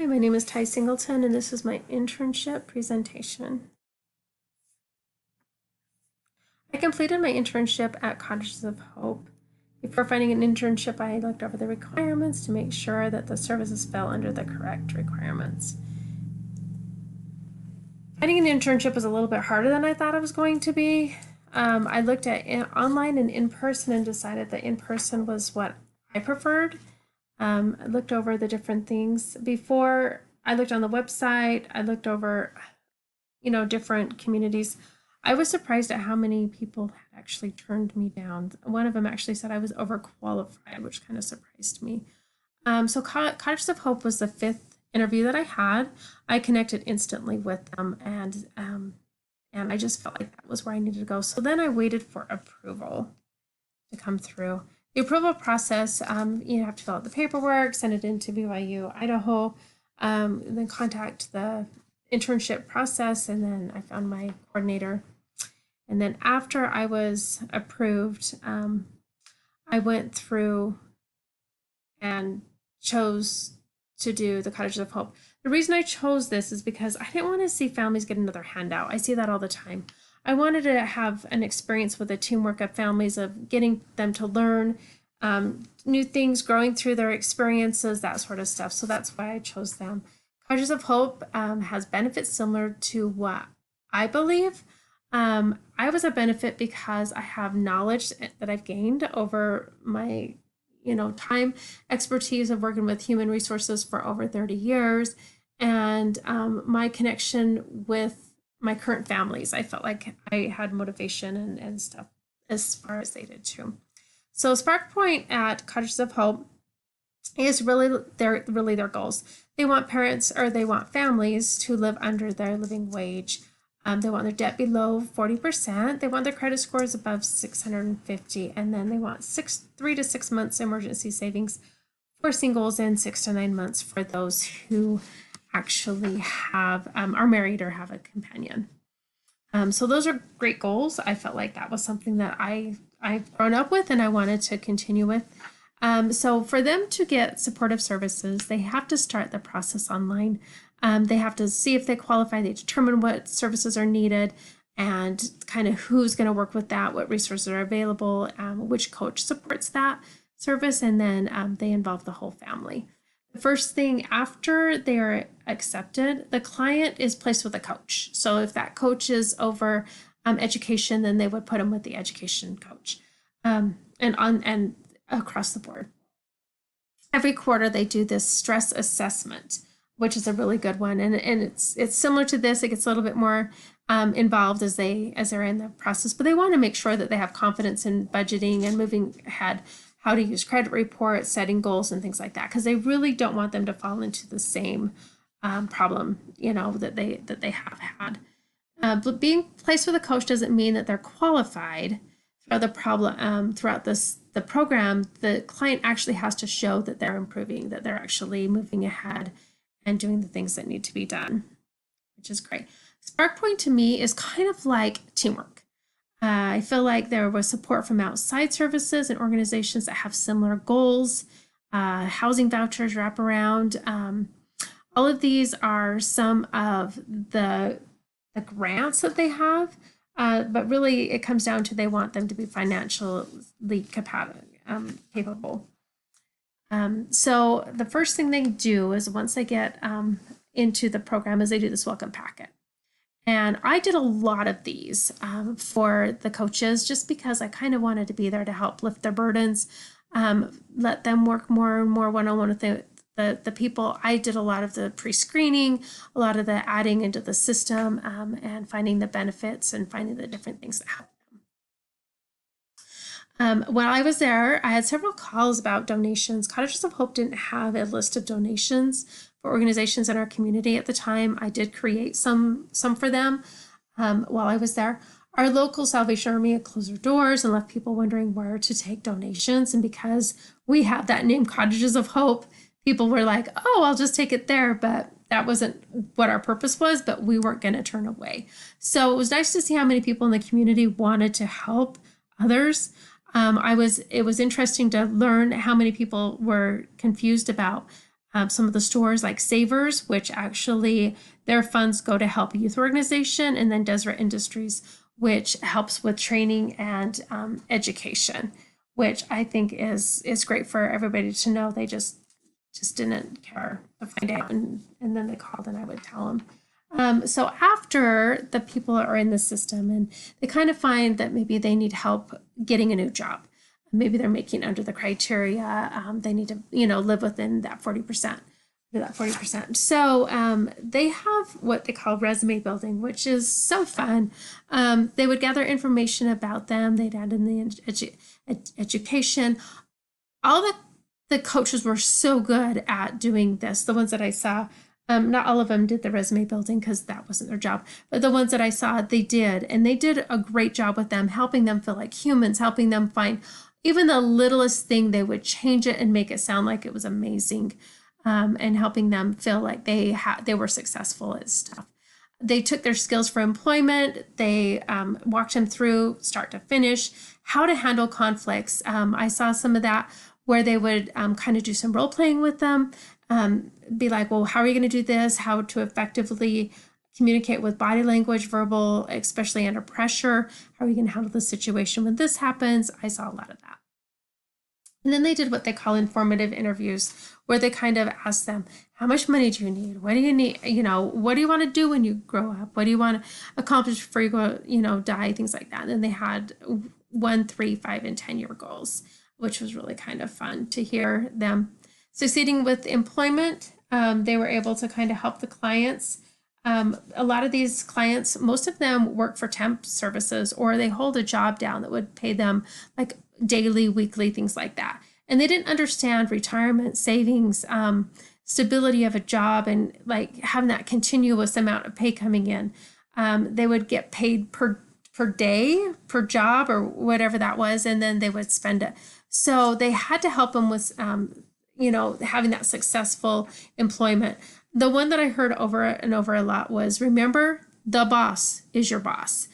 Hi, my name is Ty Singleton, and this is my internship presentation. I completed my internship at Cottages of Hope. Before finding an internship, I looked over the requirements to make sure that the services fell under the correct requirements. Finding an internship was a little bit harder than I thought it was going to be. I looked at online and in-person and decided that in-person was what I preferred. I looked over the different things. Before I looked on the website, I looked over, different communities. I was surprised at how many people had actually turned me down. One of them actually said I was overqualified, which kind of surprised me. So Cottages of Hope was the 5th interview that I had. I connected instantly with them, and I just felt like that was where I needed to go. So then I waited for approval to come through. The approval process, you have to fill out the paperwork, send it into BYU, Idaho, then contact the internship process, and then I found my coordinator. And then after I was approved, I went through and chose to do the Cottages of Hope. The reason I chose this is because I didn't want to see families get another handout. I see that all the time. I wanted to have an experience with the teamwork of families, of getting them to learn new things, growing through their experiences, that sort of stuff. So that's why I chose them. Cottages of Hope has benefits similar to what I believe. I was a benefit because I have knowledge that I've gained over my time, expertise of working with human resources for over 30 years, and my connection with my current families. I felt like I had motivation and stuff as far as they did too. So Spark Point at Cottages of Hope is really their goals. They want parents, or they want families, to live under their living wage. They want their debt below 40%. They want their credit scores above 650, and then they want 3 to 6 months emergency savings for singles and 6 to 9 months for those who actually have are married or have a companion. So those are great goals. I felt like that was something that I've grown up with and I wanted to continue with. So for them to get supportive services, they have to start the process online. They have to see if they qualify, they determine what services are needed and kind of who's going to work with that, what resources are available, which coach supports that service, and then they involve the whole family. The first thing after they are accepted, the client is placed with a coach. So if that coach is over education, then they would put them with the education coach, and across the board. Every quarter they do this stress assessment, which is a really good one, and it's similar to this. It gets a little bit more involved as they're in the process, but they want to make sure that they have confidence in budgeting and moving ahead, how to use credit reports, setting goals, and things like that, because they really don't want them to fall into the same problem, that they have had. But being placed with a coach doesn't mean that they're qualified throughout the program. The client actually has to show that they're improving, that they're actually moving ahead and doing the things that need to be done, which is great. Spark Point to me is kind of like teamwork. I feel like there was support from outside services and organizations that have similar goals. Housing vouchers, wraparound. All of these are some of the grants that they have, but really it comes down to they want them to be financially capable. So the first thing they do is, once they get into the program, is they do this welcome packet. And I did a lot of these for the coaches, just because I kind of wanted to be there to help lift their burdens, let them work more and more one-on-one with the people. I did a lot of the pre-screening, a lot of the adding into the system, and finding the benefits and finding the different things that help them. While I was there, I had several calls about donations. Cottages of Hope didn't have a list of donations for organizations in our community at the time. I did create some for them while I was there. Our local Salvation Army had closed their doors and left people wondering where to take donations. And because we have that name, Cottages of Hope, people were like, oh, I'll just take it there. But that wasn't what our purpose was, but we weren't going to turn away. So it was nice to see how many people in the community wanted to help others. It was interesting to learn how many people were confused about some of the stores like Savers, which actually their funds go to help a youth organization, and then Deseret Industries, which helps with training and education, which I think is great for everybody to know. They just didn't care to find out, and then they called and I would tell them. So after the people are in the system and they kind of find that maybe they need help getting a new job, maybe they're making under the criteria, they need to, live within that 40%. So they have what they call resume building, which is so fun. They would gather information about them. They'd add in the education. All the coaches were so good at doing this. The ones that I saw, not all of them did the resume building because that wasn't their job, but the ones that I saw, they did. And they did a great job with them, helping them feel like humans, helping them find even the littlest thing. They would change it and make it sound like it was amazing. And helping them feel like they were successful at stuff. They took their skills for employment. They walked them through start to finish, how to handle conflicts. I saw some of that where they would kind of do some role playing with them, be like, well, how are you going to do this? How to effectively communicate with body language, verbal, especially under pressure. How are you going to handle the situation when this happens? I saw a lot of that. And then they did what they call informative interviews, where they kind of asked them, how much money do you need? What do you need? What do you want to do when you grow up? What do you want to accomplish before you go, die? Things like that. And then they had 1, 3, 5, and 10-year goals, which was really kind of fun to hear them. Succeeding with employment, they were able to kind of help the clients. A lot of these clients, most of them work for temp services, or they hold a job down that would pay them like daily, weekly, things like that. And they didn't understand retirement, savings, stability of a job, and like having that continuous amount of pay coming in. They would get paid per day, per job, or whatever that was, and then they would spend it. So they had to help them with, having that successful employment. The one that I heard over and over a lot was, remember, the boss is your boss.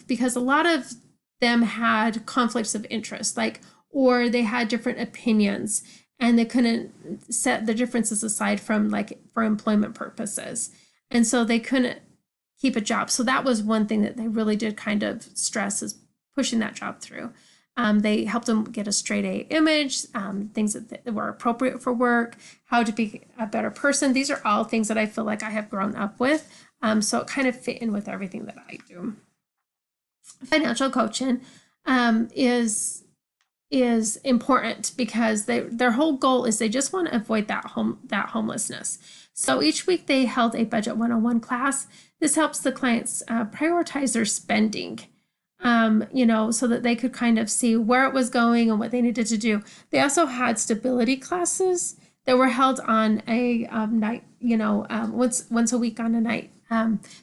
Because a lot of them had conflicts of interest, or they had different opinions, and they couldn't set the differences aside from for employment purposes. And so they couldn't keep a job. So that was one thing that they really did kind of stress, is pushing that job through. They helped them get a straight A image, things that were appropriate for work, how to be a better person. These are all things that I feel like I have grown up with. So it kind of fit in with everything that I do. Financial coaching is important because their whole goal is they just want to avoid that homelessness. So each week they held a budget 101 class. This helps the clients prioritize their spending, so that they could kind of see where it was going and what they needed to do. They also had stability classes that were held on a night, once a week on a night.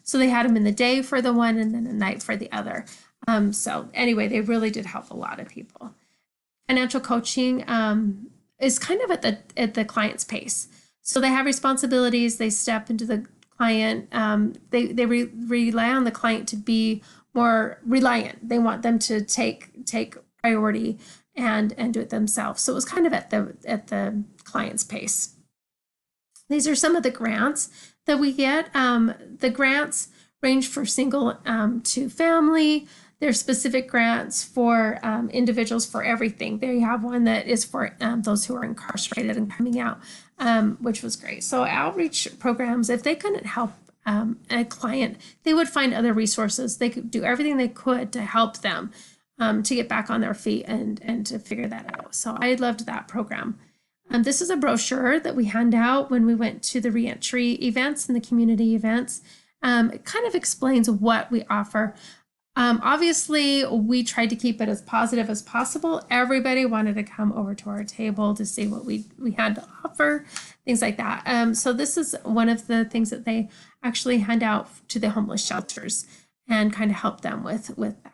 So they had them in the day for the one and then a night for the other. So anyway, they really did help a lot of people. Financial coaching is kind of at the client's pace. So they have responsibilities. They step into the client. They rely on the client to be more reliant. They want them to take priority and do it themselves. So it was kind of at the client's pace. These are some of the grants that we get. The grants range for single to family. There's specific grants for individuals for everything. There you have one that is for those who are incarcerated and coming out, which was great. So outreach programs, if they couldn't help a client, they would find other resources. They could do everything they could to help them to get back on their feet and to figure that out. So I loved that program. This is a brochure that we hand out when we went to the reentry events and the community events. It kind of explains what we offer. Obviously, we tried to keep it as positive as possible. Everybody wanted to come over to our table to see what we had to offer, things like that. So this is one of the things that they actually hand out to the homeless shelters and kind of help them with that.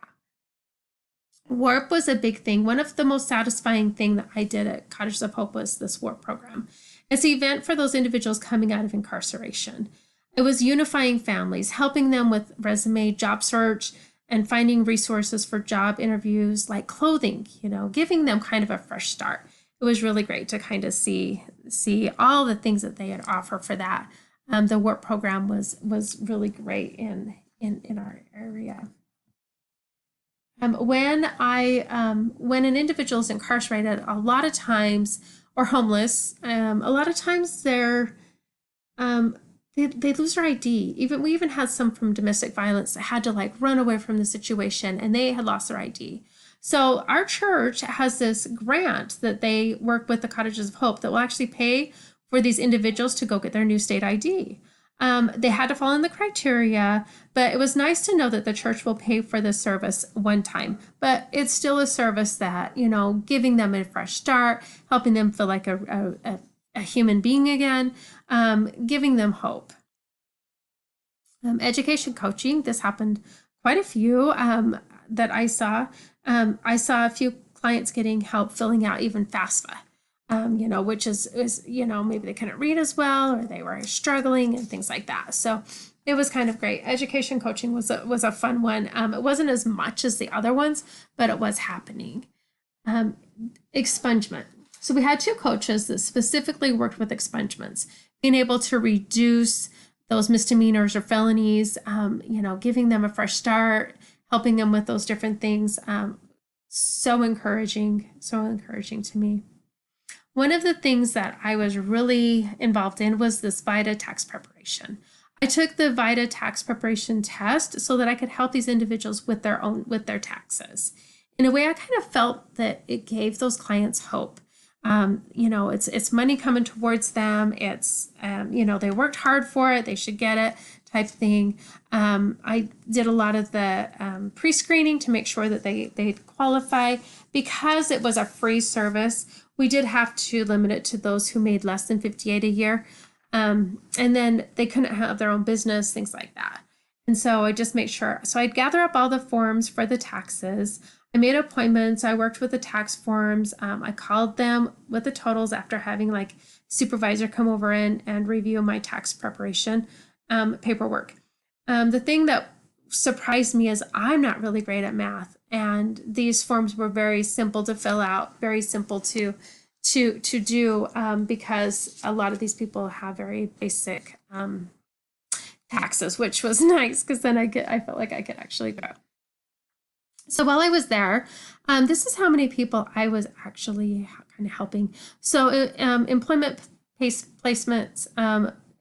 WARP was a big thing. One of the most satisfying thing that I did at Cottages of Hope was this WARP program. It's an event for those individuals coming out of incarceration. It was unifying families, helping them with resume, job search, and finding resources for job interviews like clothing, giving them kind of a fresh start. it was really great to kind of see all the things that they had offer for that. The work program was really great in our area. When an individual is incarcerated, a lot of times, or homeless, a lot of times they lose their ID. We even had some from domestic violence that had to like run away from the situation, and they had lost their ID. So our church has this grant that they work with the Cottages of Hope that will actually pay for these individuals to go get their new state ID. They had to fall in the criteria, but it was nice to know that the church will pay for the service one time. But it's still a service that, giving them a fresh start, helping them feel like a human being again, giving them hope. Education coaching, this happened quite a few that I saw. I saw a few clients getting help filling out even FAFSA. Which is maybe they couldn't read as well, or they were struggling and things like that. So it was kind of great. Education coaching was a fun one. It wasn't as much as the other ones, but it was happening. Expungement. So we had 2 coaches that specifically worked with expungements, being able to reduce those misdemeanors or felonies, giving them a fresh start, helping them with those different things. So encouraging to me. One of the things that I was really involved in was this VITA tax preparation. I took the VITA tax preparation test so that I could help these individuals with their taxes. In a way, I kind of felt that it gave those clients hope. It's money coming towards them. It's, they worked hard for it. They should get it type thing. I did a lot of the pre-screening to make sure that they'd qualify. Because it was a free service, we did have to limit it to those who made less than $58 a year. And then they couldn't have their own business, things like that. And so I just made sure. So I'd gather up all the forms for the taxes. I made appointments. I worked with the tax forms. I called them with the totals after having like supervisor come over and review my tax preparation paperwork. The thing that surprised me is I'm not really great at math, and these forms were very simple to fill out, very simple to do because a lot of these people have very basic taxes, which was nice because then I felt like I could actually do it. So while I was there, this is how many people I was actually kind of helping. So employment placements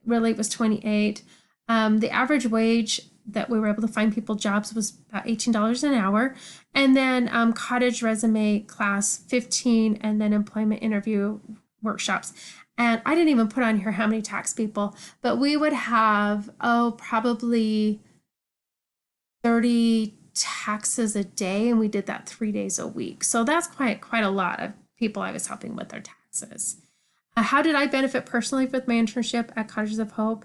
really was 28. The average wage that we were able to find people jobs was about $18 an hour. And then cottage resume class 15, and then employment interview workshops. And I didn't even put on here how many tax people, but we would have, probably 30 taxes a day, and we did that 3 days a week. So that's quite a lot of people I was helping with their taxes. How did I benefit personally with my internship at Cottages of Hope?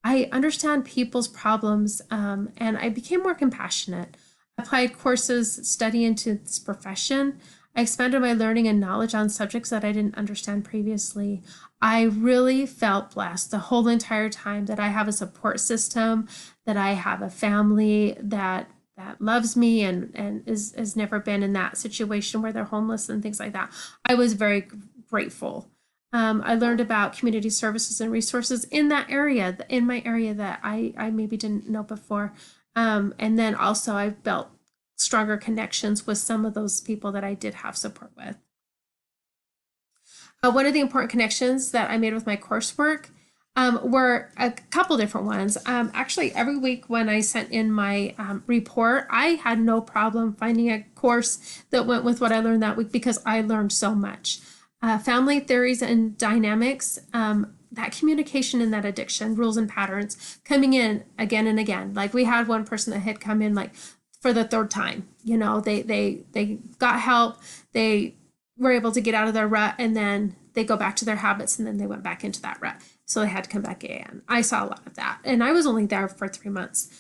I understand people's problems, and I became more compassionate. I applied courses, study into this profession. I expanded my learning and knowledge on subjects that I didn't understand previously. I really felt blessed the whole entire time that I have a support system, that I have a family that loves me and has never been in that situation where they're homeless and things like that. I was very grateful. I learned about community services and resources in my area that I maybe didn't know before. And then also I built stronger connections with some of those people that I did have support with. One of the important connections that I made with my coursework were a couple different ones. Actually, every week when I sent in my report, I had no problem finding a course that went with what I learned that week because I learned so much. Family theories and dynamics, that communication and that addiction, rules and patterns coming in again and again. Like we had one person that had come in like for the 3rd time. They got help, they were able to get out of their rut, and then they go back to their habits, and then they went back into that rut. So they had to come back again. I saw a lot of that, and I was only there for 3 months.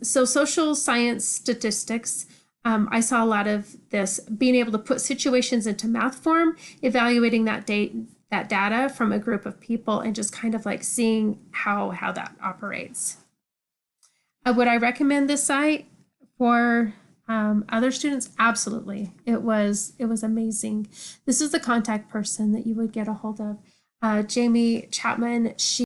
So social science statistics, I saw a lot of this, being able to put situations into math form, evaluating that data from a group of people, and just kind of like seeing how that operates. Would I recommend this site for Other students, absolutely. It was amazing. This is the contact person that you would get a hold of. Jamie Chapman, she